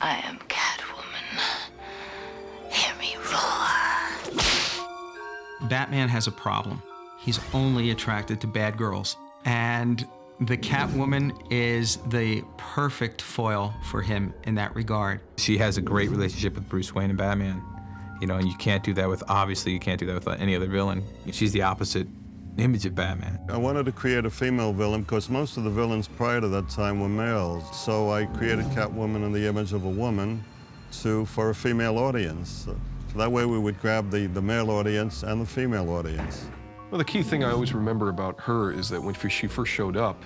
I am Catwoman. Hear me roar. Batman has a problem. He's only attracted to bad girls. And the Catwoman is the perfect foil for him in that regard. She has a great relationship with Bruce Wayne and Batman. You know, and you can't do that with, obviously, you can't do that with any other villain. She's the opposite image of Batman. I wanted to create a female villain because most of the villains prior to that time were males. So I created Catwoman in the image of a woman for a female audience. So that way we would grab the male audience and the female audience. Well, the key thing I always remember about her is that when she first showed up,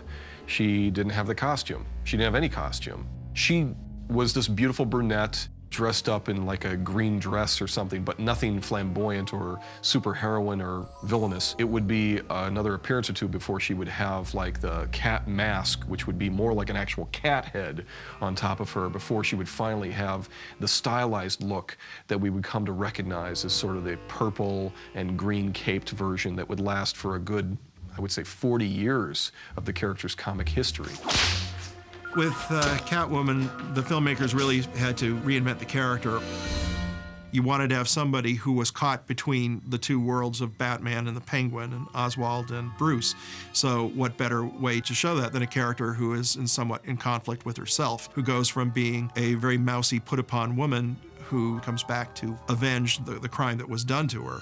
she didn't have the costume. She didn't have any costume. She was this beautiful brunette dressed up in like a green dress or something, but nothing flamboyant or super heroine or villainous. It would be another appearance or two before she would have like the cat mask, which would be more like an actual cat head on top of her, before she would finally have the stylized look that we would come to recognize as sort of the purple and green caped version that would last for a good, I would say, 40 years of the character's comic history. With Catwoman, the filmmakers really had to reinvent the character. You wanted to have somebody who was caught between the two worlds of Batman and the Penguin and Oswald and Bruce. So what better way to show that than a character who is somewhat in conflict with herself, who goes from being a very mousy, put-upon woman who comes back to avenge the crime that was done to her.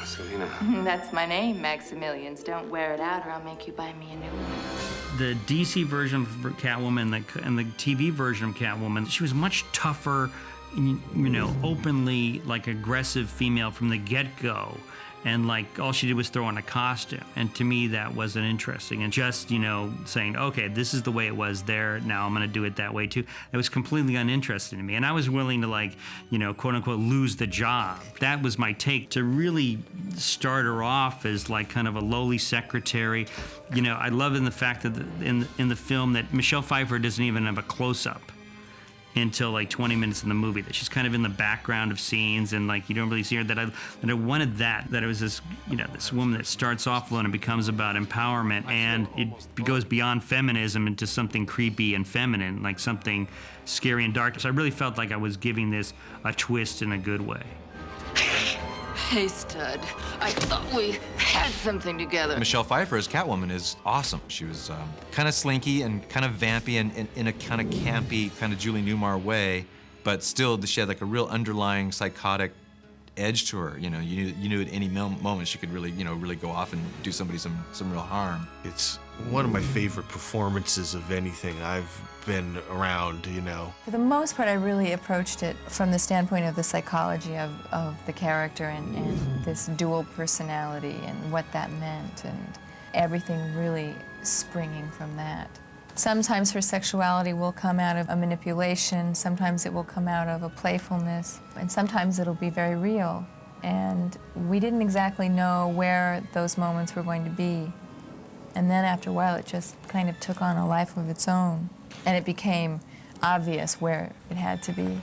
Selena. That's my name, Maximilians. Don't wear it out or I'll make you buy me a new one. The DC version of Catwoman and the TV version of Catwoman, she was much tougher, you know, openly like aggressive female from the get-go. And like all she did was throw on a costume. And to me, that wasn't interesting. And just, you know, saying, okay, this is the way it was there, now I'm gonna do it that way too. It was completely uninteresting to me. And I was willing to, like, you know, quote unquote, lose the job. That was my take, to really start her off as like kind of a lowly secretary. You know, I love in the fact that in the film that Michelle Pfeiffer doesn't even have a close-up until like 20 minutes in the movie, that she's kind of in the background of scenes and like you don't really see her, that I wanted that it was this, you know, this woman that starts off alone and becomes about empowerment, and it goes beyond feminism into something creepy and feminine, like something scary and dark. So I really felt like I was giving this a twist in a good way. Hey, stud. I thought we had something together. Michelle Pfeiffer as Catwoman is awesome. She was kind of slinky and kind of vampy and in a kind of campy, kind of Julie Newmar way, but still she had like a real underlying psychotic edge to her. You know, you knew at any moment she could really, you know, really go off and do somebody some real harm. It's one of my favorite performances of anything I've been around, you know. For the most part, I really approached it from the standpoint of the psychology of the character and this dual personality and what that meant, and everything really springing from that. Sometimes her sexuality will come out of a manipulation, sometimes it will come out of a playfulness, and sometimes it'll be very real. And we didn't exactly know where those moments were going to be. And then after a while, it just kind of took on a life of its own. And it became obvious where it had to be.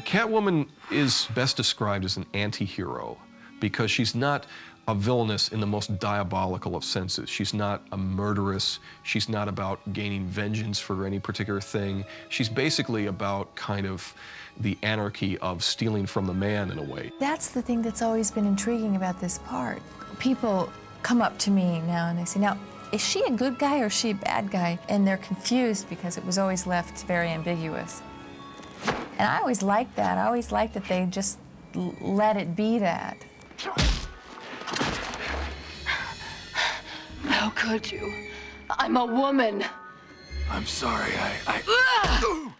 Catwoman is best described as an anti-hero because she's not a villainess in the most diabolical of senses. She's not a murderess. She's not about gaining vengeance for any particular thing. She's basically about kind of the anarchy of stealing from the man in a way. That's the thing that's always been intriguing about this part. People come up to me now and they say, now, is she a good guy or is she a bad guy? And they're confused because it was always left very ambiguous. And I always liked that. I always liked that they just let it be that. How could you? I'm a woman. I'm sorry, I